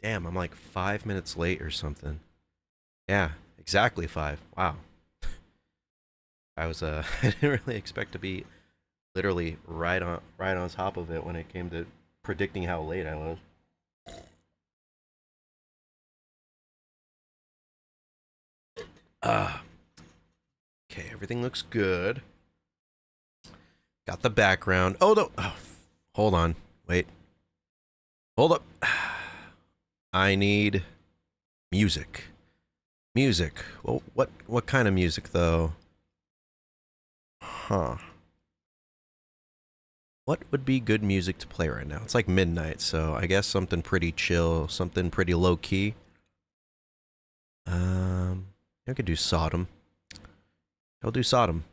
Damn, I'm like 5 minutes late or something. Yeah, exactly 5. Wow. I was I didn't really expect to be literally right on top of it when it came to predicting how late I was. Uh, okay, everything looks good. Got the background. Oh no. Oh, hold on. Wait. Hold up. I need music. Music. Well, what kind of music though? Huh. What would be good music to play right now? It's like midnight, so I guess something pretty chill, something pretty low key. I could do Sodom. I'll do Sodom.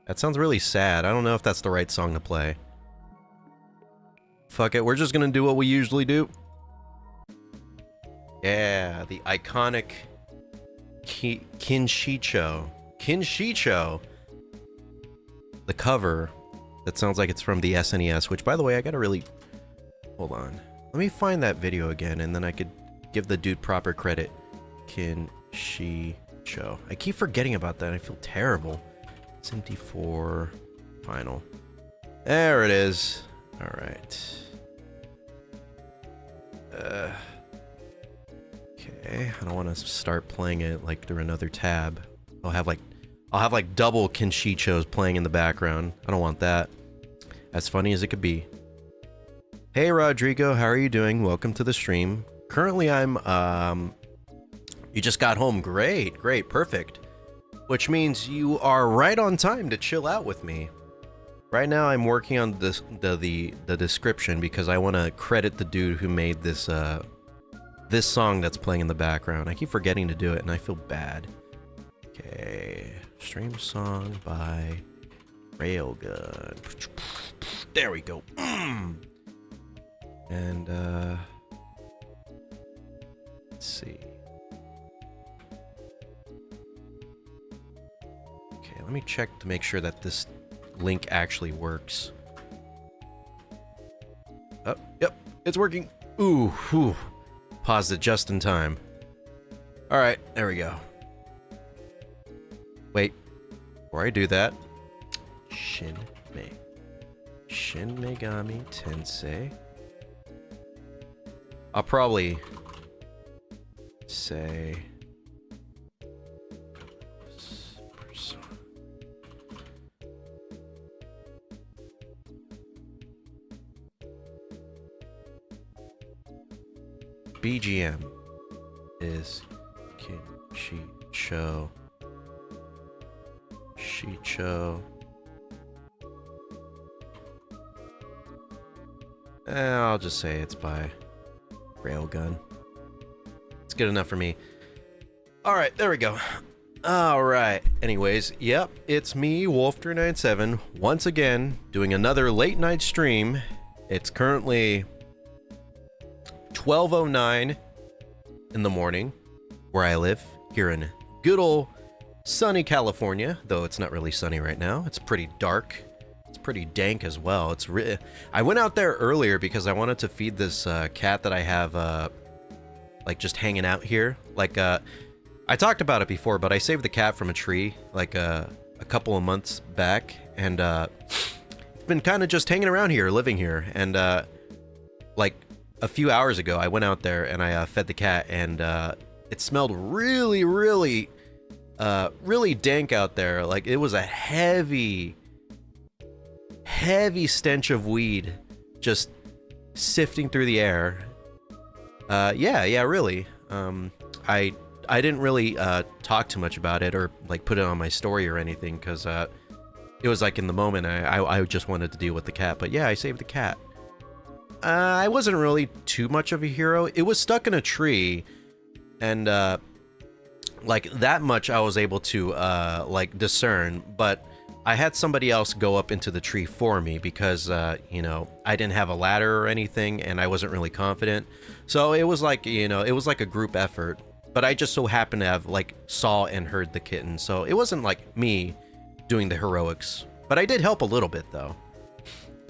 That sounds really sad. I don't know if that's the right song to play. Fuck it, we're just gonna do what we usually do. Yeah, the iconic Kinshicho. Kinshicho! The cover that sounds like it's from the SNES, which, by the way, I gotta really... Hold on. Let me find that video again, and then I could give the dude proper credit. Kinshicho. I keep forgetting about that. I feel terrible. 74 final. There it is. Alright. Okay, I don't want to start playing it like through another tab. I'll have like double Kinshichos playing in the background. I don't want that. As funny as it could be. Hey Rodrigo, how are you doing? Welcome to the stream. Currently I'm you just got home. Great, perfect. Which means you are right on time to chill out with me. Right now I'm working on this the description because I want to credit the dude who made this this song that's playing in the background. I keep forgetting to do it and I feel bad. Okay, stream song by Railgun. There we go. And let's see. Okay, let me check to make sure that this link actually works. Oh, yep, it's working. Ooh, whew. Paused it just in time. All right, there we go. Wait, before I do that, Shin Megami Tensei. I'll probably say BGM is Kinshicho. I'll just say it's by Railgun. It's good enough for me. Alright, there we go. Alright, anyways, yep, it's me, Wolf397, once again, doing another late night stream. It's currently 12:09 in the morning, where I live, here in good old sunny California, though it's not really sunny right now. It's pretty dark. It's pretty dank as well. I went out there earlier because I wanted to feed this cat that I have like just hanging out here. Like I talked about it before, but I saved the cat from a tree like a couple of months back, and it's been kind of just hanging around here, living here. And like a few hours ago, I went out there and I fed the cat, and it smelled really, really dank out there. Like it was a heavy stench of weed just sifting through the air. Yeah, really. I didn't really talk too much about it or like put it on my story or anything because it was like in the moment I just wanted to deal with the cat. But yeah, I saved the cat. I wasn't really too much of a hero. It was stuck in a tree, and like that much I was able to like discern, but I had somebody else go up into the tree for me because you know, I didn't have a ladder or anything and I wasn't really confident. So it was like, you know, it was like a group effort. but I just so happened to have like saw and heard the kitten, so it wasn't like me doing the heroics, but I did help a little bit though.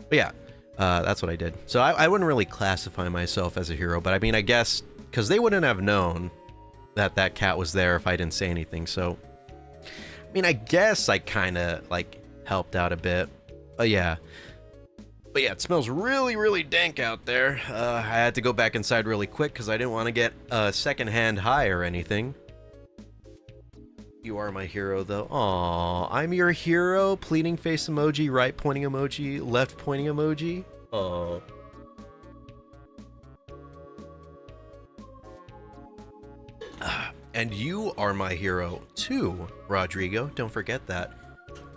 But yeah, that's what I did. So I wouldn't really classify myself as a hero, but I mean, I guess because they wouldn't have known that that cat was there if I didn't say anything. So I mean, I guess I kind of like helped out a bit. But yeah, it smells really, really dank out there. I had to go back inside really quick because I didn't want to get a secondhand high or anything. You are my hero, though. Aww, I'm your hero. Pleading face emoji, right pointing emoji, left pointing emoji. Aww. And you are my hero, too, Rodrigo. Don't forget that.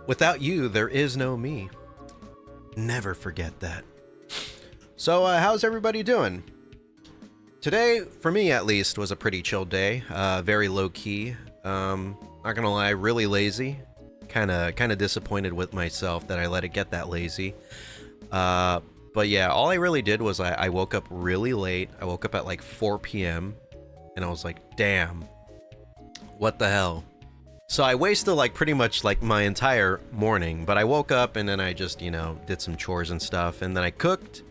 Without you, there is no me. Never forget that. So, how's everybody doing? Today, for me at least, was a pretty chill day. Very low-key. Not gonna lie, really lazy. Kinda disappointed with myself that I let it get that lazy. But yeah, all I really did was I woke up really late. I woke up at like 4 p.m. and I was like, damn, what the hell? So I wasted like pretty much like my entire morning, but I woke up and then I just, you know, did some chores and stuff, and then I cooked.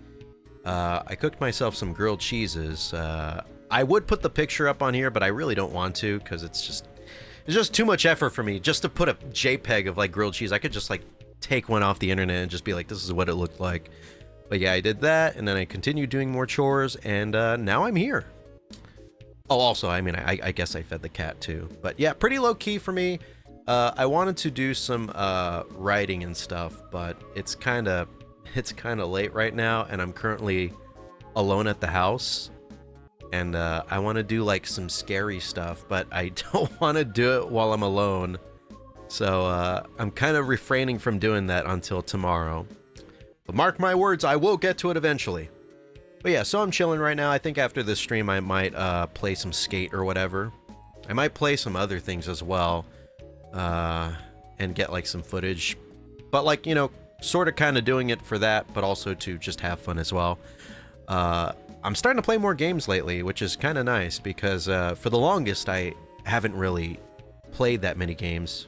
I cooked myself some grilled cheeses. I would put the picture up on here, but I really don't want to because it's just too much effort for me just to put a JPEG of like grilled cheese. I could just like take one off the internet and just be like, this is what it looked like. But yeah, I did that, and then I continued doing more chores, and now I'm here. Oh, also, I mean, I guess I fed the cat too. But yeah, pretty low-key for me. I wanted to do some writing and stuff, but it's kind of late right now, and I'm currently alone at the house. And I want to do like some scary stuff, but I don't want to do it while I'm alone. So I'm kind of refraining from doing that until tomorrow. But mark my words, I will get to it eventually. But yeah, so I'm chilling right now. I think after this stream I might play some Skate or whatever. I might play some other things as well, and get like some footage. But like, you know, sort of kind of doing it for that, but also to just have fun as well. I'm starting to play more games lately, which is kind of nice because for the longest I haven't really played that many games.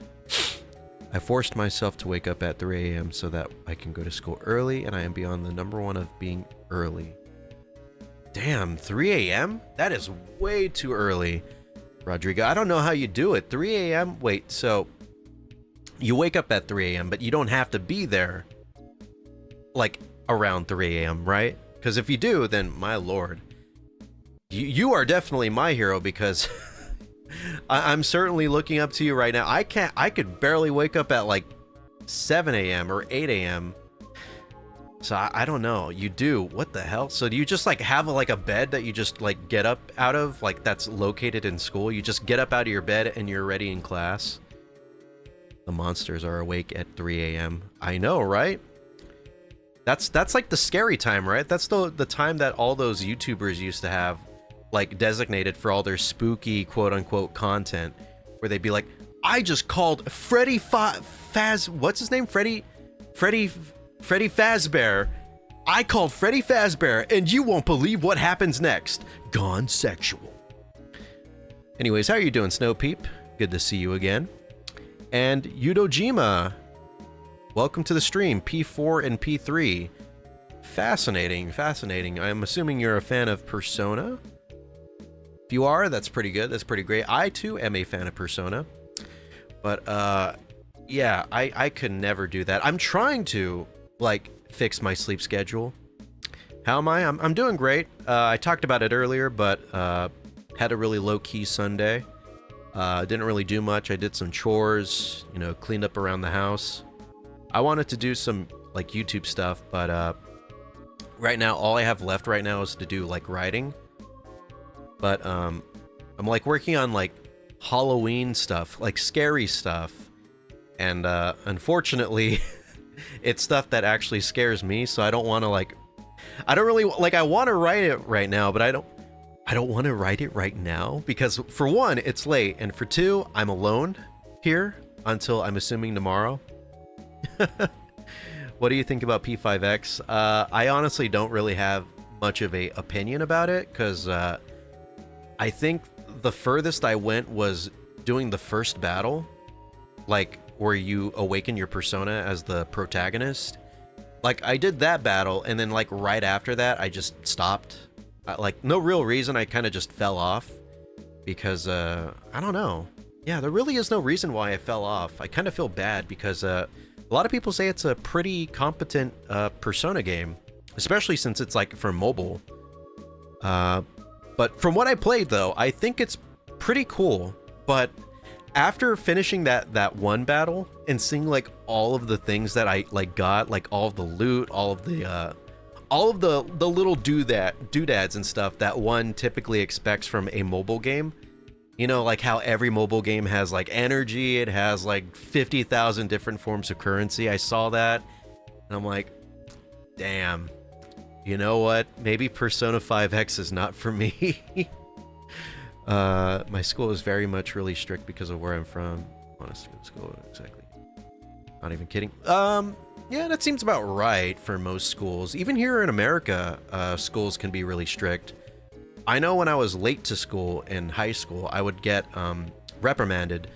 I forced myself to wake up at 3 a.m. so that I can go to school early, and I am beyond the number one of being early. Damn, 3 a.m.? That is way too early, Rodrigo. I don't know how you do it. 3 a.m.? Wait, so you wake up at 3 a.m., but you don't have to be there like around 3 a.m., right? Because if you do, then my lord, you are definitely my hero because I'm certainly looking up to you right now. I could barely wake up at like 7 a.m. or 8 a.m. So I don't know. You do. What the hell? So do you just like have like a bed that you just like get up out of, like that's located in school? You just get up out of your bed and you're ready in class? The monsters are awake at 3 a.m. I know, right? That's like the scary time, right? That's the time that all those YouTubers used to have like designated for all their spooky quote-unquote content, where they'd be like, I just called Freddy what's his name? Freddy Fazbear. I called Freddy Fazbear, and you won't believe what happens next. Gone sexual. Anyways, how are you doing, Snow Peep? Good to see you again. And Yudojima, welcome to the stream, P4 and P3. Fascinating. I'm assuming you're a fan of Persona. If you are, that's pretty good. That's pretty great. I, too, am a fan of Persona. But, yeah, I could never do that. I'm trying to, like, fix my sleep schedule. How am I? I'm doing great. I talked about it earlier, but had a really low-key Sunday. Didn't really do much. I did some chores, you know, cleaned up around the house. I wanted to do some, like, YouTube stuff, but right now, all I have left right now is to do, like, writing. But I'm, like, working on, like, Halloween stuff, like, scary stuff. And unfortunately, it's stuff that actually scares me, so I don't want to, like... I don't really... Like, I want to write it right now, but I don't want to write it right now, because for one, it's late, and for two, I'm alone here until I'm assuming tomorrow. What do you think about P5X? I honestly don't really have much of a opinion about it, because I think the furthest I went was doing the first battle, like where you awaken your persona as the protagonist. Like I did that battle, and then like right after that, I just stopped. Like no real reason. I kind of just fell off because I don't know. Yeah, there really is no reason why I fell off. I kind of feel bad because a lot of people say it's a pretty competent Persona game, especially since it's like for mobile. But from what I played though, I think it's pretty cool. But after finishing that one battle and seeing like all of the things that I like got, like all of the loot, all of the little doodads and stuff that one typically expects from a mobile game. You know, like how every mobile game has like energy, it has like 50,000 different forms of currency. I saw that and I'm like, damn, you know what? Maybe Persona 5X is not for me. My school is very much really strict because of where I'm from. Honestly, school, exactly. Not even kidding. Yeah, that seems about right for most schools. Even here in America, schools can be really strict. I know when I was late to school in high school, I would get reprimanded,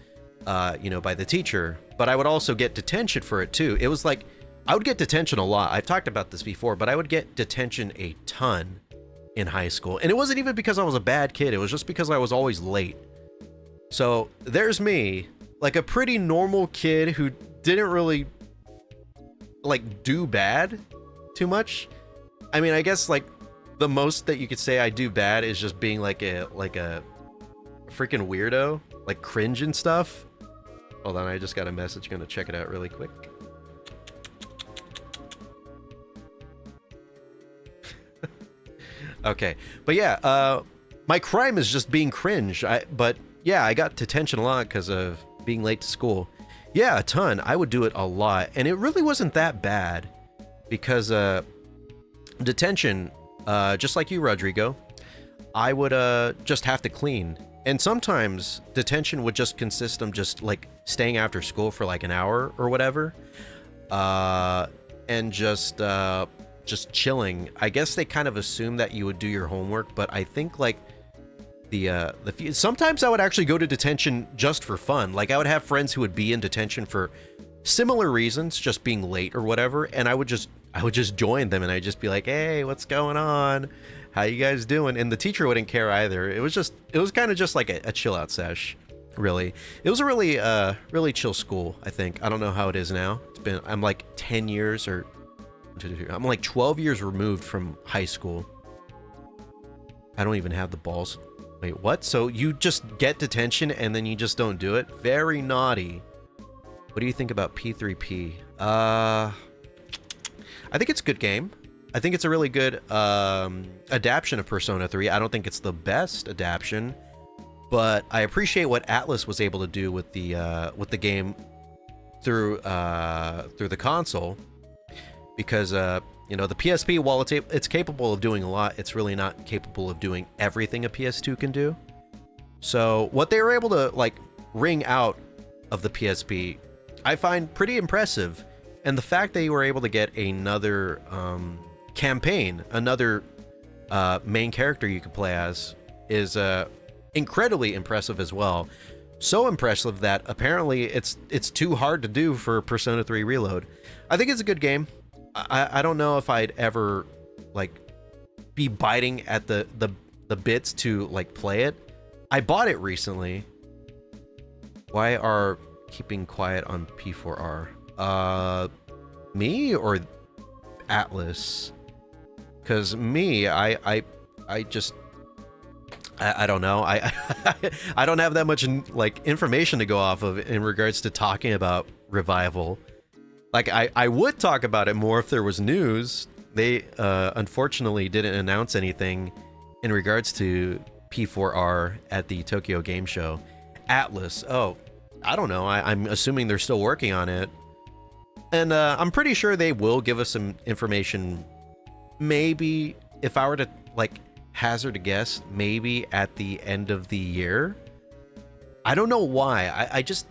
you know, by the teacher, but I would also get detention for it too. It was like, I would get detention a lot. I've talked about this before, but I would get detention a ton in high school. And it wasn't even because I was a bad kid. It was just because I was always late. So there's me, like a pretty normal kid who didn't really like do bad too much. I mean, I guess like the most that you could say I do bad is just being like a freaking weirdo, like cringe and stuff. Hold on, I just got a message. Gonna check it out really quick. Okay, but yeah, my crime is just being cringe. But yeah, I got detention a lot because of being late to school. Yeah, a ton. I would do it a lot, and it really wasn't that bad because detention, just like you, Rodrigo, I would just have to clean. And sometimes detention would just consist of just like staying after school for like an hour or whatever, and just chilling. I guess they kind of assume that you would do your homework, but I think like sometimes I would actually go to detention just for fun. Like I would have friends who would be in detention for similar reasons, just being late or whatever, and I would just join them, and I'd just be like, hey, what's going on? How you guys doing? And the teacher wouldn't care either. It was kind of just like a chill out sesh, really. It was a really chill school, I think. I don't know how it is now. I'm like 10 years or I'm like 12 years removed from high school. I don't even have the balls. Wait, what? So you just get detention and then you just don't do it? Very naughty. What do you think about P3P? I think it's a good game. I think it's a really good adaptation of Persona 3. I don't think it's the best adaptation, but I appreciate what Atlas was able to do with the game through the console, because you know, the PSP, while it's capable of doing a lot, it's really not capable of doing everything a PS2 can do. So what they were able to like wring out of the PSP, I find pretty impressive. And the fact that you were able to get another campaign, another main character you could play as, is incredibly impressive as well. So impressive that apparently it's too hard to do for Persona 3 Reload. I think it's a good game. I don't know if I'd ever like be biting at the bits to like play it. I bought it recently. Why are keeping quiet on P4R? Me or Atlas? Because me, I don't know. I don't have that much like information to go off of in regards to talking about Revival. Like I would talk about it more if there was news. They unfortunately didn't announce anything in regards to P4R at the Tokyo Game Show. Atlas, oh, I don't know. I'm assuming they're still working on it. And I'm pretty sure they will give us some information. Maybe if I were to like hazard a guess, maybe at the end of the year. I don't know why. I just,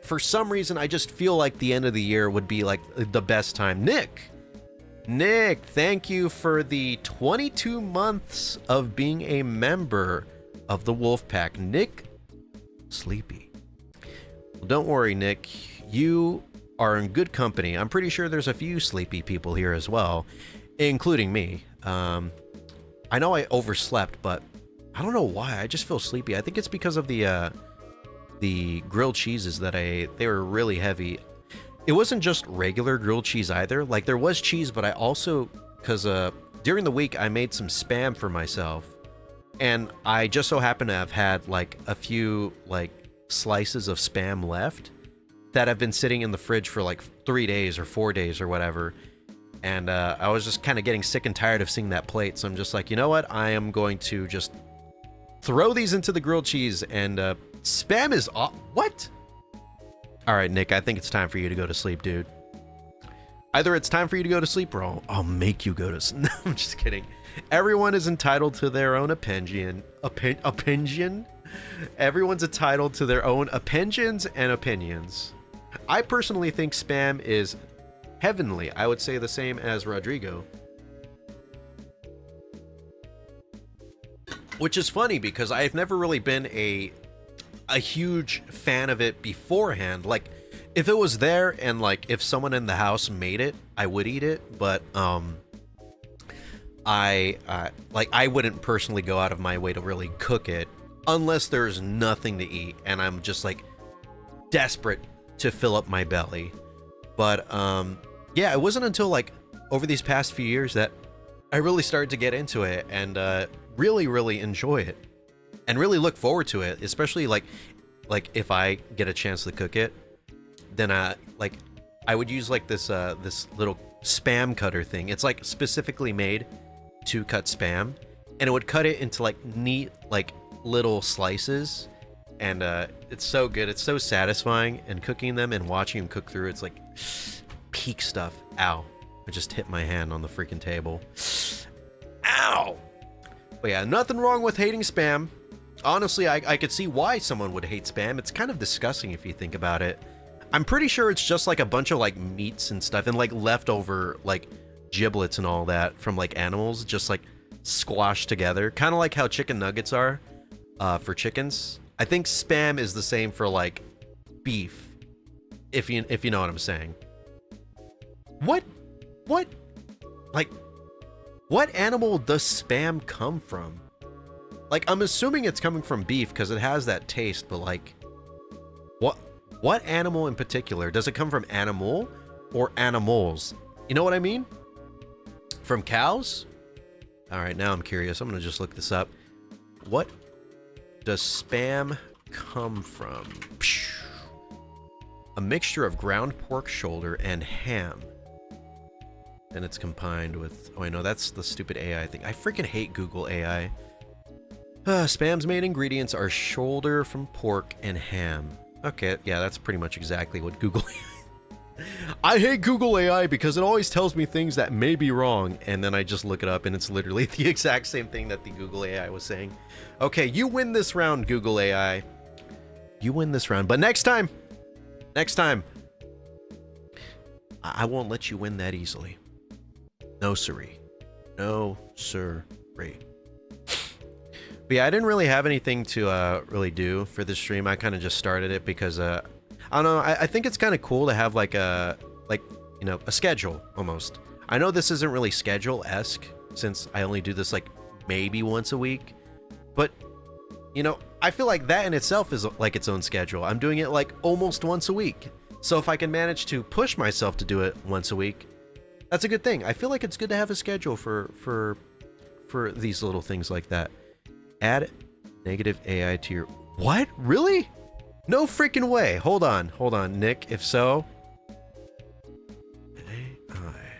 for some reason, I just feel like the end of the year would be like the best time. Nick, thank you for the 22 months of being a member. of the wolf pack, Nick Sleepy. Well, don't worry, Nick. You are in good company. I'm pretty sure there's a few sleepy people here as well, including me. I know I overslept, but I don't know why. I just feel sleepy. I think it's because of the grilled cheeses that they were really heavy. It wasn't just regular grilled cheese either. Like, there was cheese, but I also, because during the week I made some Spam for myself, and I just so happened to have had like a few like slices of Spam left that have been sitting in the fridge for like 3 days or 4 days or whatever. And I was just kind of getting sick and tired of seeing that plate. So I'm just like, you know what? I am going to just throw these into the grilled cheese, and Spam is off. What? All right, Nick, I think it's time for you to go to sleep, dude. Either it's time for you to go to sleep, or I'll make you go to sleep. No, I'm just kidding. Everyone is entitled to their own opinion. Opinion? Everyone's entitled to their own opinions and opinions. I personally think Spam is heavenly. I would say the same as Rodrigo. Which is funny because I've never really been a huge fan of it beforehand. Like, if it was there and like if someone in the house made it, I would eat it, but I wouldn't personally go out of my way to really cook it unless there's nothing to eat and I'm just like desperate to fill up my belly. But yeah, it wasn't until like over these past few years that I really started to get into it and really enjoy it and really look forward to it, especially like if I get a chance to cook it, then I would use like this little Spam cutter thing. It's like specifically made to cut Spam, and it would cut it into like neat like little slices, and it's so good. It's so satisfying, and cooking them and watching them cook through, it's like peak stuff. Ow, I just hit my hand on the freaking table. Ow. But yeah, nothing wrong with hating Spam. Honestly, I could see why someone would hate Spam. It's kind of disgusting if you think about it. I'm pretty sure it's just like a bunch of like meats and stuff and like leftover like giblets and all that from like animals just like squashed together. Kind of like how chicken nuggets are for chickens. I think Spam is the same for like beef, if you know what I'm saying. What like what animal does Spam come from? Like, I'm assuming it's coming from beef because it has that taste, but like what animal in particular? Does it come from animal or animals? You know what I mean? From cows? All right, now I'm curious. I'm going to just look this up. What does Spam come from? A mixture of ground pork shoulder and ham. And it's combined with... Oh, I know, that's the stupid AI thing. I freaking hate Google AI. Spam's main ingredients are shoulder from pork and ham. Okay, yeah, that's pretty much exactly what Google... I hate Google AI because it always tells me things that may be wrong, and then I just look it up, and it's literally the exact same thing that the Google AI was saying. Okay, you win this round, Google AI. You win this round, but next time, I won't let you win that easily. No siree. No siree. But yeah, I didn't really have anything to really do for this stream. I kind of just started it because I don't know. I think it's kind of cool to have like a schedule almost. I know this isn't really schedule-esque since I only do this like maybe once a week, but you know, I feel like that in itself is like its own schedule. I'm doing it like almost once a week. So if I can manage to push myself to do it once a week, that's a good thing. I feel like it's good to have a schedule for these little things like that. Add negative AI to your... What? Really? No freaking way. Hold on, Nick. If so... AI.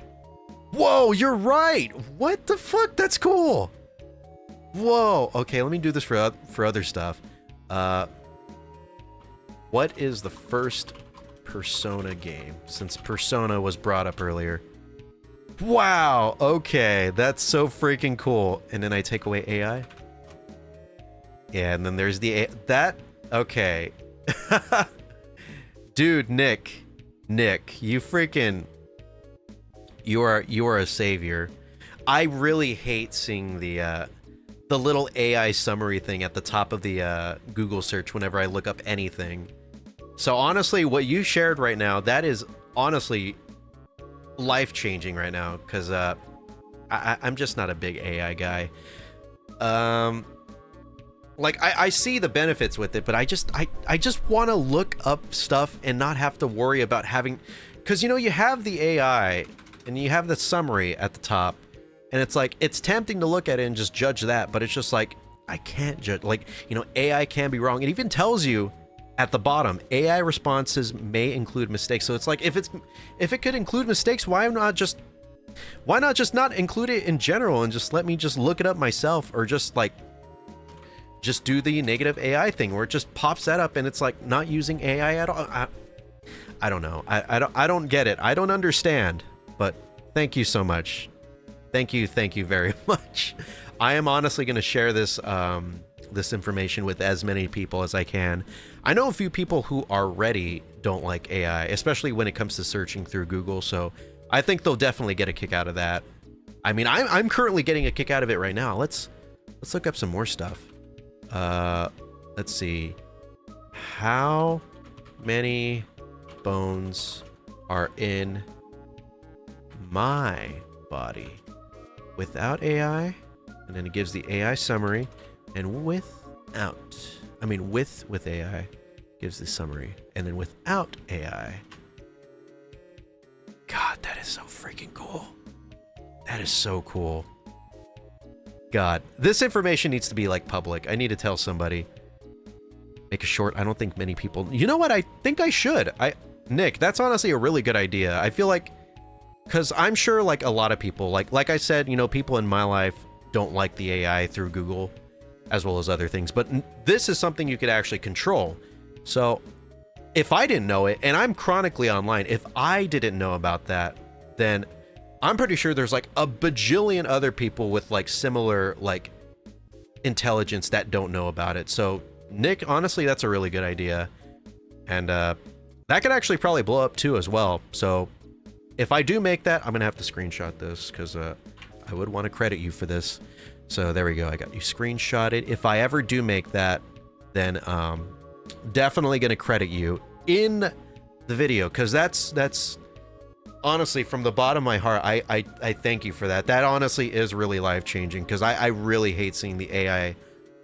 Whoa, you're right! What the fuck? That's cool! Whoa! Okay, let me do this for other stuff. What is the first Persona game? Since Persona was brought up earlier. Wow! Okay, that's so freaking cool. And then I take away AI? Yeah, and then there's the... That... Okay. Dude, Nick, you freaking... You are a savior. I really hate seeing the the little AI summary thing at the top of the Google search whenever I look up anything. So honestly, what you shared right now, that is honestly life-changing right now, because I'm just not a big AI guy. Like I see the benefits with it, but I just want to look up stuff and not have to worry about having, because you know, you have the AI and you have the summary at the top, and it's like, it's tempting to look at it and just judge that, but it's just like, I can't judge. Like, you know, AI can be wrong. It even tells you at the bottom, AI responses may include mistakes. So it's like, if it could include mistakes, why not just not include it in general and just let me just look it up myself, or just do the negative AI thing where it just pops that up and it's like not using AI at all. I don't know. I don't get it. I don't understand. But thank you so much. Thank you very much. I am honestly going to share this this information with as many people as I can. I know a few people who already don't like AI, especially when it comes to searching through Google. So I think they'll definitely get a kick out of that. I mean, I'm currently getting a kick out of it right now. Let's look up some more stuff. Let's see. How many bones are in my body without AI? And then it gives the AI summary, and with AI gives the summary, and then without AI. God, that is so freaking cool. That is so cool. God, this information needs to be like public. I need to tell somebody. Make a short. I don't think many people. You know what? I think I should. Nick, that's honestly a really good idea. I feel like, because I'm sure like a lot of people, like I said, you know, people in my life don't like the AI through Google, as well as other things. But this is something you could actually control. So if I didn't know it, and I'm chronically online, if I didn't know about that, then I'm pretty sure there's like a bajillion other people with like similar like intelligence that don't know about it. So Nick, honestly, that's a really good idea. And that could actually probably blow up too as well. So if I do make that, I'm gonna have to screenshot this, because I would want to credit you for this. So there we go. I got you screenshotted. If I ever do make that, then definitely gonna credit you in the video, because that's honestly, from the bottom of my heart, I thank you for that. That honestly is really life-changing, because I really hate seeing the AI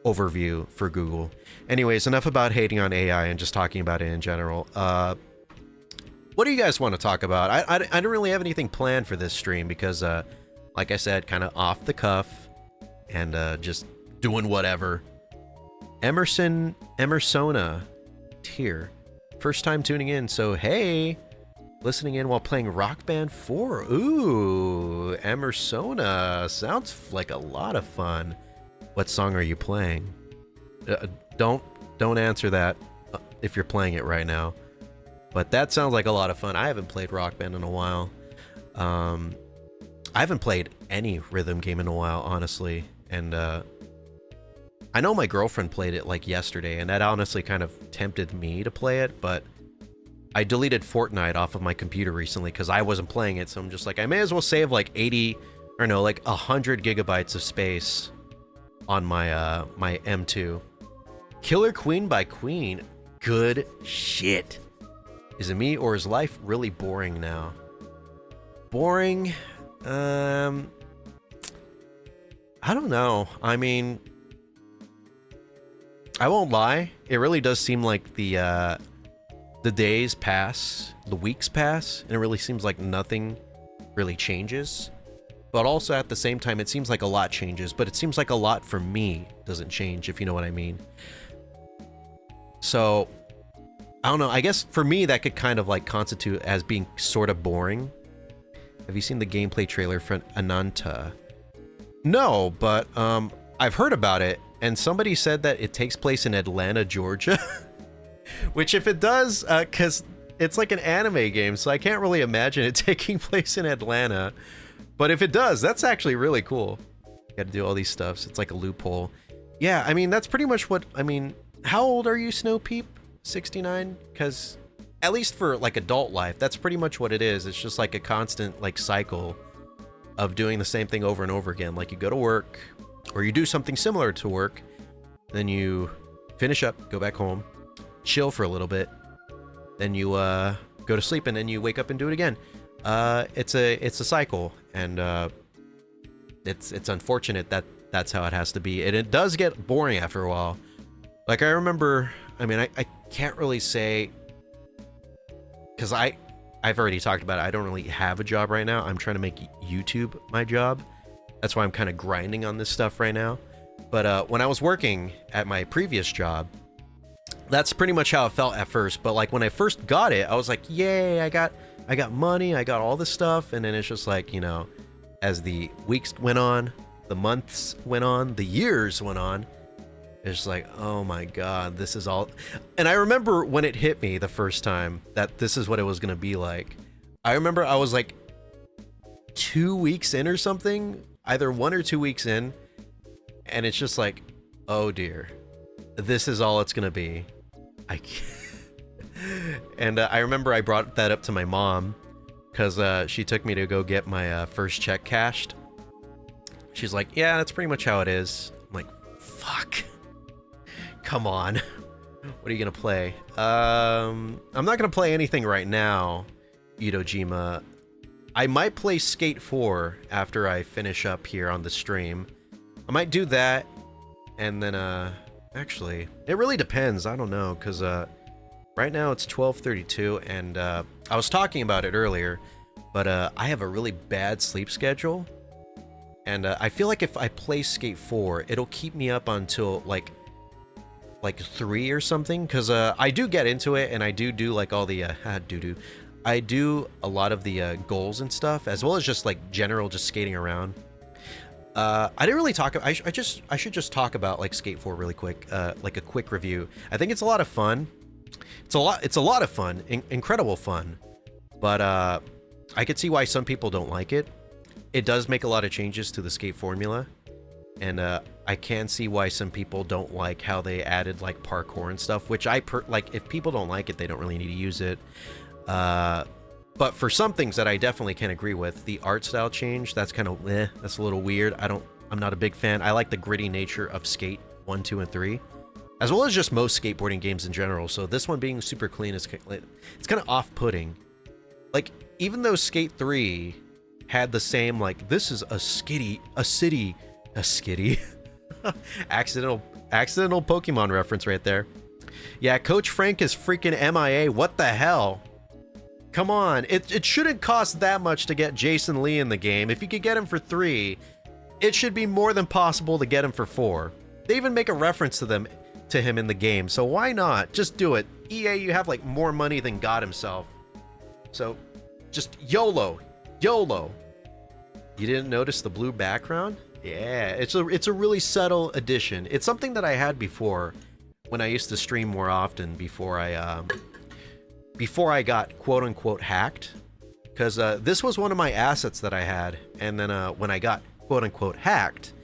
overview for Google. Anyways, enough about hating on AI and just talking about it in general. What do you guys want to talk about? I don't really have anything planned for this stream, because like I said, kind of off the cuff and just doing whatever. Emersona tier. First time tuning in, so hey. Listening in while playing Rock Band 4. Ooh, Emersona. Sounds like a lot of fun. What song are you playing? Don't answer that if you're playing it right now. But that sounds like a lot of fun. I haven't played Rock Band in a while. I haven't played any rhythm game in a while, honestly. And I know my girlfriend played it like yesterday, and that honestly kind of tempted me to play it, but I deleted Fortnite off of my computer recently because I wasn't playing it, so I'm just like, I may as well save like 80, or no, like 100 gigabytes of space on my my M2. Killer Queen by Queen. Good shit. Is it me, or is life really boring now? Boring? I don't know. I mean, I won't lie. It really does seem like the days pass, the weeks pass, and it really seems like nothing really changes. But also at the same time, it seems like a lot changes, but it seems like a lot for me doesn't change, if you know what I mean. So, I don't know. I guess for me, that could kind of like constitute as being sort of boring. Have you seen the gameplay trailer for Ananta? No, but I've heard about it, and somebody said that it takes place in Atlanta, Georgia. Which if it does, because it's like an anime game, so I can't really imagine it taking place in Atlanta. But if it does, that's actually really cool. You gotta do all these stuffs. It's like a loophole. Yeah, I mean, that's pretty much what, I mean, how old are you, Snow Peep? 69? Because at least for like adult life, that's pretty much what it is. It's just like a constant like cycle of doing the same thing over and over again. Like you go to work, or you do something similar to work, then you finish up, go back home, chill for a little bit, then you go to sleep, and then you wake up and do it again. It's a cycle, and it's unfortunate that that's how it has to be, and it does get boring after a while. Like, I remember, I mean, I can't really say, because I've already talked about it. I don't really have a job right now. I'm trying to make YouTube my job. That's why I'm kind of grinding on this stuff right now. But when I was working at my previous job, that's pretty much how it felt at first. But like when I first got it, I was like, yay, I got money, I got all this stuff. And then it's just like, you know, as the weeks went on, the months went on, the years went on, it's like, oh my God, this is all. And I remember when it hit me the first time that this is what it was going to be like. I remember I was like 2 weeks in or something, either 1 or 2 weeks in. And it's just like, oh dear, this is all it's going to be. I can't. And I remember I brought that up to my mom because she took me to go get my first check cashed. She's like, yeah, that's pretty much how it is. I'm like, fuck. Come on. What are you going to play? I'm not going to play anything right now, Itojima. I might play Skate 4 after I finish up here on the stream. I might do that, and then, actually, it really depends. I don't know, because, right now it's 12:32, and, I was talking about it earlier, but, I have a really bad sleep schedule, and, I feel like if I play Skate 4, it'll keep me up until, like 3 or something, because, I do get into it, and I do like, all the, I do a lot of the, goals and stuff, as well as just, like, general just skating around. I didn't really talk. I should just talk about like Skate 4 really quick, like a quick review. I think it's a lot of fun. It's a lot of fun, incredible fun. But I could see why some people don't like it. It does make a lot of changes to the skate formula, and I can see why some people don't like how they added like parkour and stuff. Which like. If people don't like it, they don't really need to use it. But for some things that I definitely can agree with, the art style change, that's kind of that's a little weird. I'm not a big fan. I like the gritty nature of Skate 1, 2, and 3, as well as just most skateboarding games in general. So this one being super clean is it's kind of off-putting. Like, even though Skate 3 had the same, like, this is a skitty accidental Pokemon reference right there. Yeah, Coach Frank is freaking MIA. What the hell? Come on, it shouldn't cost that much to get Jason Lee in the game. If you could get him for 3, it should be more than possible to get him for 4. They even make a reference to him in the game, so why not? Just do it. EA, you have like more money than God himself. So, just YOLO. YOLO. You didn't notice the blue background? Yeah, it's a really subtle addition. It's something that I had before when I used to stream more often before I got quote-unquote hacked, because this was one of my assets that I had, and then when I got quote-unquote hacked,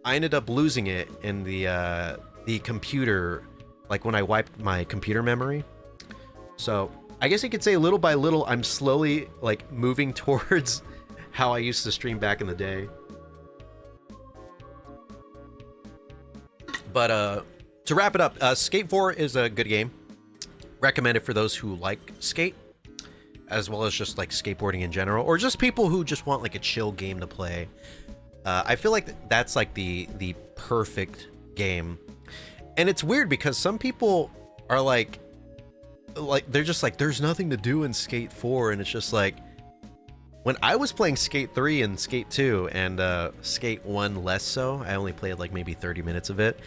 I ended up losing it in the computer, like when I wiped my computer memory. So I guess you could say little by little I'm slowly like moving towards how I used to stream back in the day. But to wrap it up, Skate 4 is a good game. Recommend it for those who like skate, as well as just like skateboarding in general, or just people who just want like a chill game to play. I feel like that's like the perfect game. And it's weird because some people are like they're just like, there's nothing to do in Skate 4, and it's just like, when I was playing Skate 3 and Skate 2 and Skate 1 less so, I only played like maybe 30 minutes of it.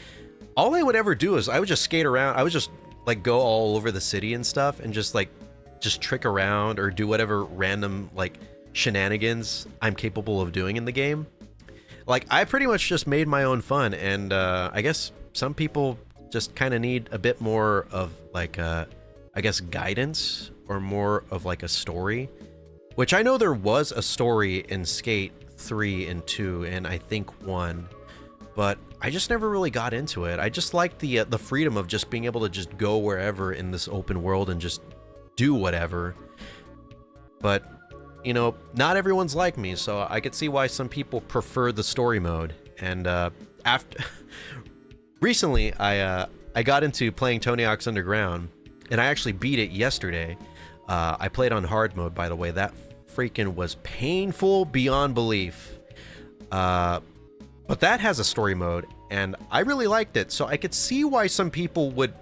All I would ever do is I would just skate around. I would just like go all over the city and stuff and just trick around or do whatever random like shenanigans I'm capable of doing in the game. Like, I pretty much just made my own fun, and I guess some people just kind of need a bit more of like I guess guidance, or more of like a story, which I know there was a story in Skate 3 and 2 and I think 1, but I just never really got into it. I just like the freedom of just being able to just go wherever in this open world and just do whatever. But, you know, not everyone's like me, so I could see why some people prefer the story mode. And after recently I got into playing Tony Hawk's Underground, and I actually beat it yesterday. I played on hard mode, by the way. That freaking was painful beyond belief. But that has a story mode, and I really liked it. So I could see why some people would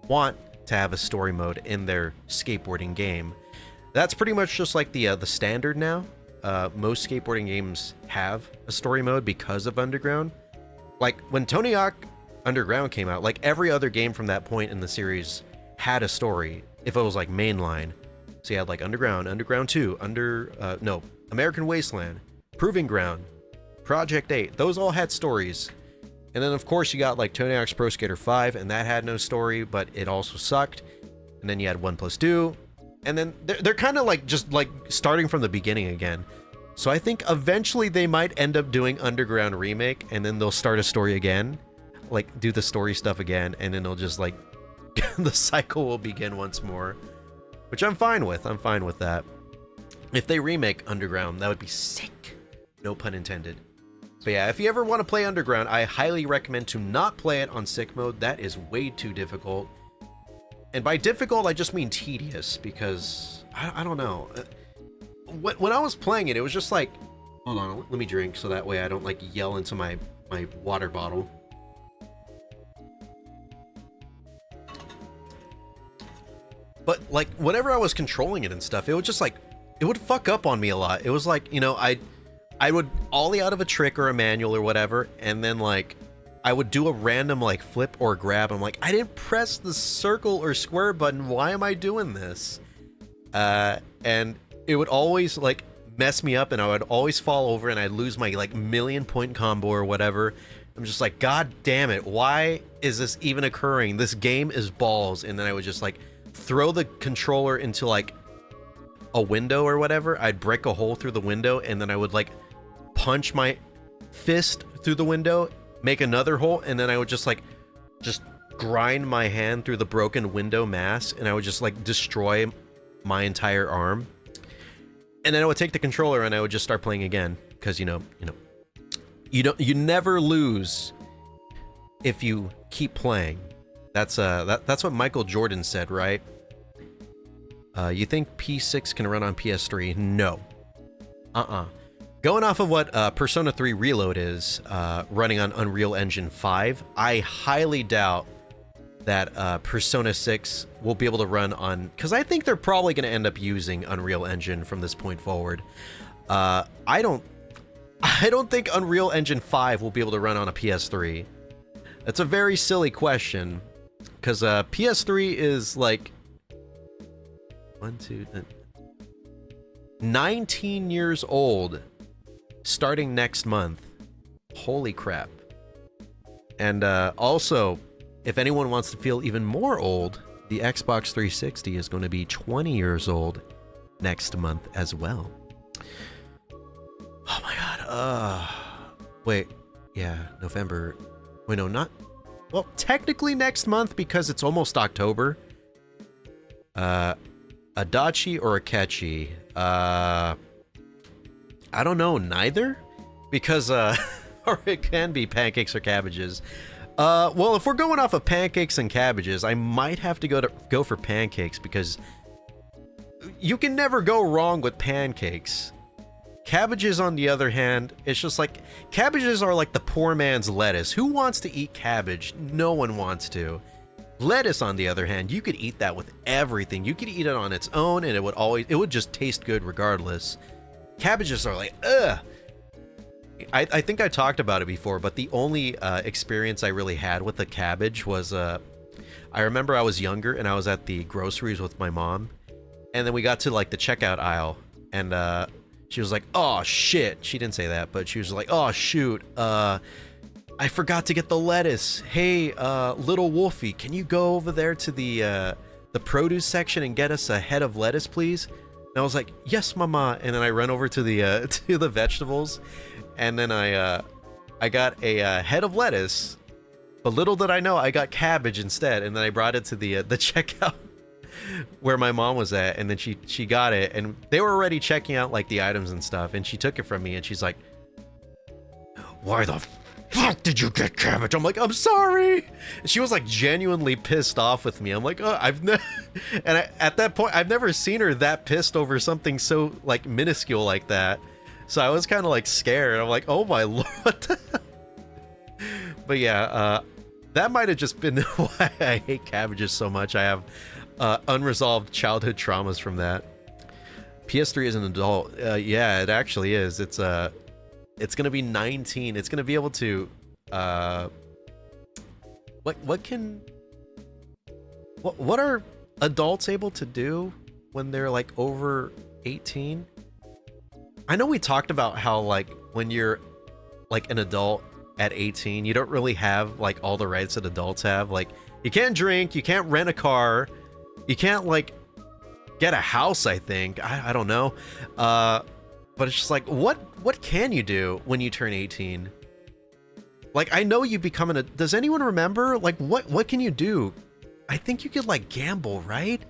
want to have a story mode in their skateboarding game. That's pretty much just like the standard now. Most skateboarding games have a story mode because of Underground. Like when Tony Hawk Underground came out, like every other game from that point in the series had a story if it was like mainline. So you had like Underground, Underground 2, American Wasteland, Proving Ground, Project 8. Those all had stories. And then of course you got like Tony Hawk's Pro Skater 5, and that had no story, but it also sucked. And then you had 1+2, and then they're kind of like just like starting from the beginning again. So I think eventually they might end up doing Underground Remake, and then they'll start a story again, like do the story stuff again, and then they'll just like the cycle will begin once more, which I'm fine with. I'm fine with that. If they remake Underground, that would be sick. No pun intended. But yeah, if you ever want to play Underground, I highly recommend to not play it on sick mode. That is way too difficult. And by difficult, I just mean tedious, because I don't know. When I was playing it, it was just like, hold on, let me drink so that way I don't like yell into my water bottle. But like whenever I was controlling it and stuff, it would just like, it would fuck up on me a lot. It was like, you know, I would ollie out of a trick or a manual or whatever, and then like I would do a random like flip or grab. I'm like, I didn't press the circle or square button. Why am I doing this? And it would always like mess me up, and I would always fall over, and I'd lose my like 1,000,000-point combo or whatever. I'm just like, God damn it, why is this even occurring? This game is balls. And then I would just like throw the controller into like a window or whatever. I'd break a hole through the window, and then I would like punch my fist through the window, make another hole, and then I would just grind my hand through the broken window mass, and I would just like destroy my entire arm. And then I would take the controller and I would just start playing again, because you never lose if you keep playing. That's what Michael Jordan said, right? You think P6 can run on PS3? No. Going off of what Persona 3 Reload is running on Unreal Engine 5, I highly doubt that Persona 6 will be able to run on, because I think they're probably going to end up using Unreal Engine from this point forward. I don't think Unreal Engine 5 will be able to run on a PS3. That's a very silly question, because PS3 is like 19 years old starting next month. Holy crap. And also, if anyone wants to feel even more old, the Xbox 360 is going to be 20 years old next month as well. Oh my god. Wait. Yeah, November. Wait, no, not... Well, technically next month, because it's almost October. Adachi or Akechi? I don't know, neither? Because, or it can be pancakes or cabbages. Well, if we're going off of pancakes and cabbages, I might have to go for pancakes, because you can never go wrong with pancakes. Cabbages, on the other hand, it's just like, cabbages are like the poor man's lettuce. Who wants to eat cabbage? No one wants to. Lettuce, on the other hand, you could eat that with everything. You could eat it on its own, and it would just taste good regardless. Cabbages are like, ugh. I think I talked about it before, but the only experience I really had with the cabbage was, I remember I was younger and I was at the groceries with my mom, and then we got to like the checkout aisle, and she was like, oh shit. She didn't say that, but she was like, oh shoot, I forgot to get the lettuce. Hey, little Wolfie, can you go over there to the produce section and get us a head of lettuce, please? And I was like, yes, mama. And then I run over to the to the vegetables, and then I got a head of lettuce, but little did I know I got cabbage instead. And then I brought it to the checkout where my mom was at, and then she got it, and they were already checking out like the items and stuff, and she took it from me, and she's like, why the fuck did you get, cabbage? I'm like, I'm sorry. And she was like genuinely pissed off with me. I'm like, oh, at that point, I've never seen her that pissed over something so like minuscule like that. So I was kind of like scared. I'm like, oh my lord. But yeah, that might have just been why I hate cabbages so much. I have unresolved childhood traumas from that. PS3 is an adult. Yeah, it actually is. It's gonna be 19. It's gonna be able to what are adults able to do when they're like over 18? I know we talked about how like when you're like an adult at 18, you don't really have like all the rights that adults have. Like you can't drink, you can't rent a car, you can't like get a house, I think. I don't know. But it's just like, what can you do when you turn 18? Like, I know you become does anyone remember? Like, what can you do? I think you could, like, gamble, right?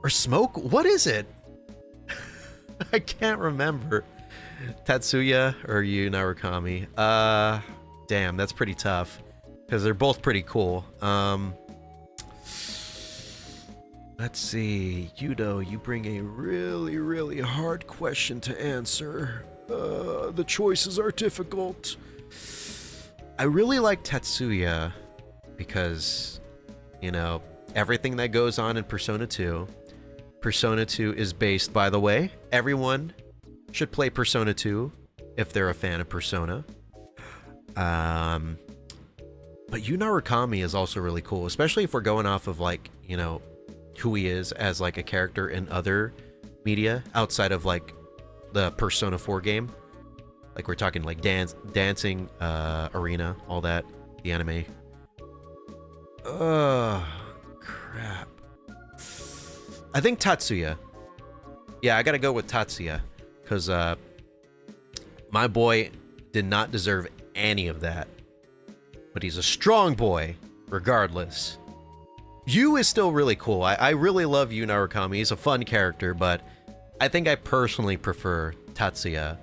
Or smoke? What is it? I can't remember. Tatsuya or Yu Narukami? Damn, that's pretty tough. Because they're both pretty cool. Let's see, Yudo, you bring a really, really hard question to answer. The choices are difficult. I really like Tatsuya because, you know, everything that goes on in Persona 2. Persona 2 is based, by the way, everyone should play Persona 2 if they're a fan of Persona. But Yu Narukami is also really cool, especially if we're going off of, like, you know, who he is as like a character in other media outside of like the Persona 4 game. Like we're talking like dancing arena, all that, the anime. Crap. I think Tatsuya. Yeah, I gotta go with Tatsuya because my boy did not deserve any of that, but he's a strong boy regardless. Yu is still really cool. I really love Yu Narukami. He's a fun character, but I think I personally prefer Tatsuya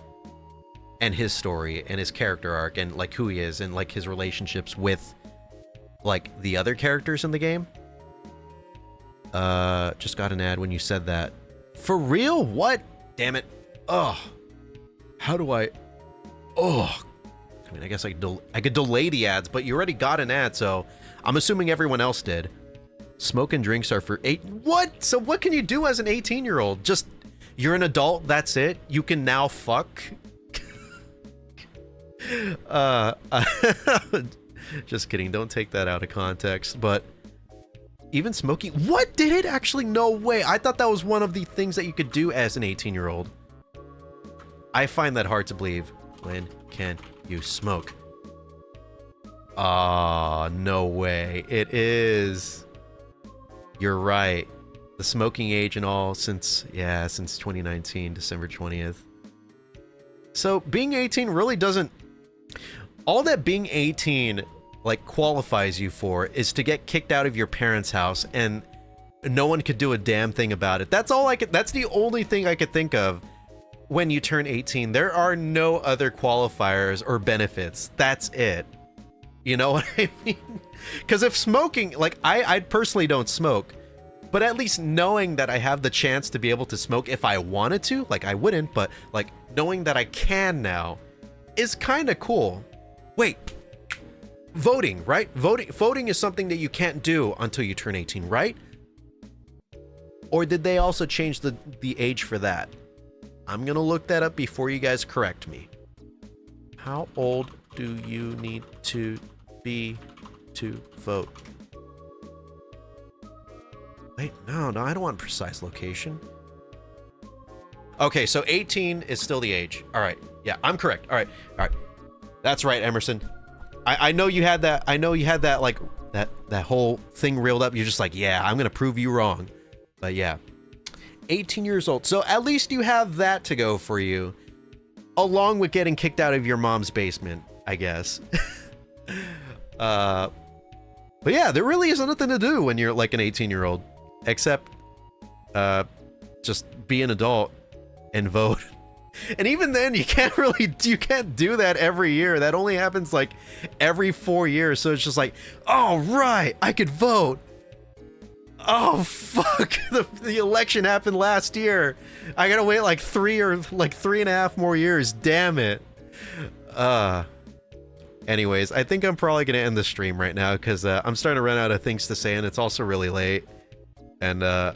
and his story and his character arc and like who he is and like his relationships with like the other characters in the game. Just got an ad when you said that. For real? What? Damn it. Oh. How do I... Oh. I mean, I guess I could delay the ads, but you already got an ad, so I'm assuming everyone else did. Smoke and drinks are for 8... What? So what can you do as an 18-year-old? Just, you're an adult, that's it? You can now fuck? Just kidding, don't take that out of context, but... Even smoking... What? Did it actually? No way. I thought that was one of the things that you could do as an 18-year-old. I find that hard to believe. When can you smoke? Ah, no way. It is... You're right. The smoking age and all since 2019, December 20th. So being 18 really doesn't... All that being 18 like qualifies you for is to get kicked out of your parents' house and no one could do a damn thing about it. That's all I could... That's the only thing I could think of when you turn 18. There are no other qualifiers or benefits. That's it. You know what I mean? Because if smoking, like, I personally don't smoke, but at least knowing that I have the chance to be able to smoke if I wanted to, like, I wouldn't, but, like, knowing that I can now is kind of cool. Wait, voting, right? Voting is something that you can't do until you turn 18, right? Or did they also change the age for that? I'm gonna look that up before you guys correct me. How old do you need to be to vote? Wait, no, I don't want precise location. Okay, so 18 is still the age. All right, yeah, I'm correct. All right. That's right, Emerson. I know you had that. I know you had that, like, that whole thing reeled up. You're just like, yeah, I'm gonna prove you wrong. But yeah, 18 years old. So at least you have that to go for you, along with getting kicked out of your mom's basement, I guess. But yeah, there really isn't nothing to do when you're like an 18-year-old, except just be an adult and vote. And even then, you can't do that every year. That only happens like every 4 years. So it's just like, oh, right, I could vote. Oh, fuck. The election happened last year. I gotta wait like 3.5 more years. Damn it. Anyways, I think I'm probably gonna end the stream right now because I'm starting to run out of things to say, and it's also really late. And I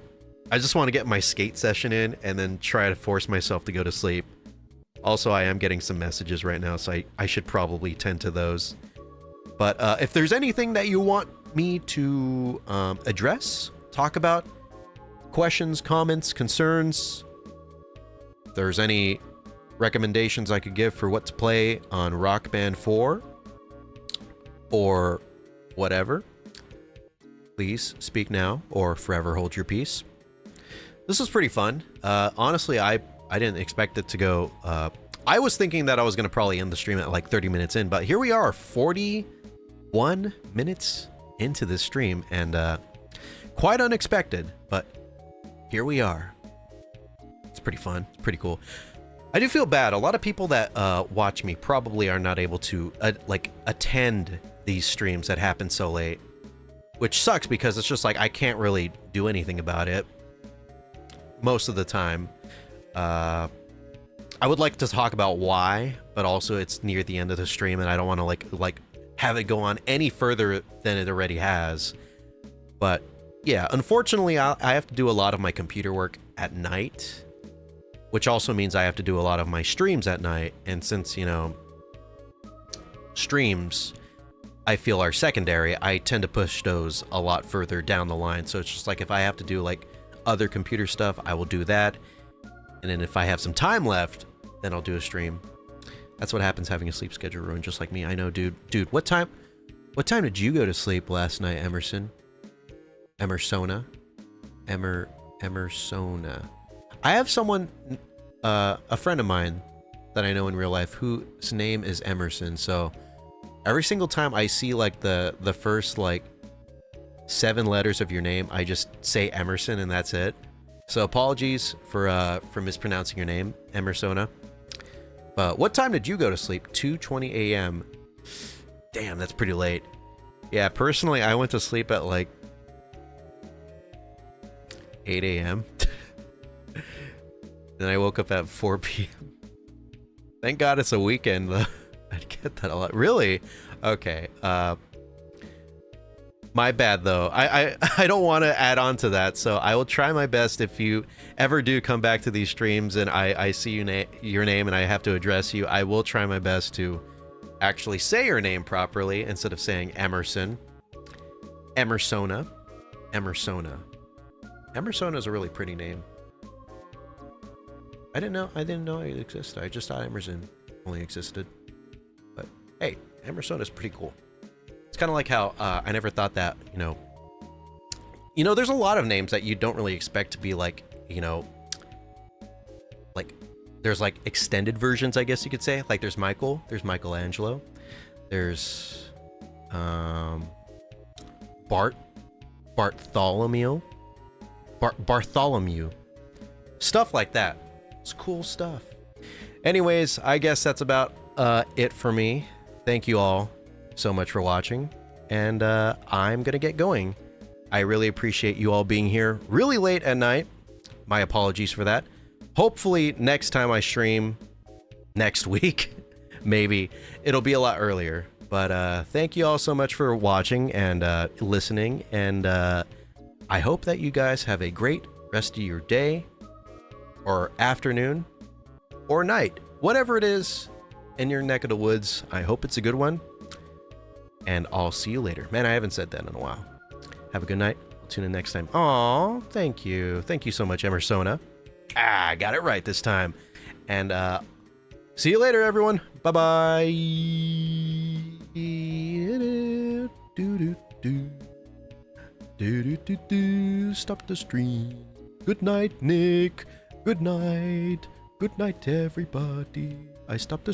just want to get my skate session in and then try to force myself to go to sleep. Also, I am getting some messages right now, so I should probably tend to those. But if there's anything that you want me to address, talk about, questions, comments, concerns, if there's any recommendations I could give for what to play on Rock Band 4 or whatever, please speak now or forever hold your peace. This was pretty fun. Honestly, I didn't expect it to go... I was thinking that I was going to probably end the stream at like 30 minutes in, but here we are, 41 minutes into this stream, and quite unexpected, but here we are. It's pretty fun. It's pretty cool. I do feel bad. A lot of people that watch me probably are not able to like attend these streams that happen so late, which sucks because it's just like I can't really do anything about it most of the time. I would like to talk about why, but also it's near the end of the stream and I don't want to like have it go on any further than it already has. But yeah, unfortunately I have to do a lot of my computer work at night, which also means I have to do a lot of my streams at night. And since, you know, streams I feel are secondary, I tend to push those a lot further down the line. So it's just like if I have to do like other computer stuff, I will do that. And then if I have some time left, then I'll do a stream. That's what happens having a sleep schedule ruined, just like me. I know, dude. Dude, what time did you go to sleep last night, Emersona? Emersona. I have someone, a friend of mine that I know in real life whose name is Emerson. So every single time I see like the first like 7 letters of your name, I just say Emerson and that's it. So apologies for mispronouncing your name, Emersona. But what time did you go to sleep? 2:20 a.m. Damn, that's pretty late. Yeah, personally, I went to sleep at like 8 a.m. Then I woke up at 4 p.m. Thank God it's a weekend, though. I get that a lot. Really? Okay. My bad, though. I don't want to add on to that, so I will try my best. If you ever do come back to these streams and I see your name and I have to address you, I will try my best to actually say your name properly instead of saying Emerson. Emersona. Emersona. Emersona is a really pretty name. I didn't know it existed. I just thought Emerson only existed. But hey, Emersona is pretty cool. It's kind of like how I never thought that, you know, there's a lot of names that you don't really expect to be like, you know, like there's like extended versions, I guess you could say. Like there's Michael, there's Michelangelo, there's Bartholomew, stuff like that. It's cool stuff. Anyways, I guess that's about it for me. Thank you all so much for watching, and I'm gonna get going. I really appreciate you all being here really late at night. My apologies for that. Hopefully next time I stream next week, maybe it'll be a lot earlier. But thank you all so much for watching and listening, and I hope that you guys have a great rest of your day or afternoon or night, whatever it is in your neck of the woods. I hope it's a good one. And I'll see you later. Man, I haven't said that in a while. Have a good night. I'll tune in next time. Aw, thank you. Thank you so much, Emersona. I got it right this time. And see you later, everyone. Bye-bye. Stop the stream. Good night, Nick. Good night. Good night, everybody. I stopped the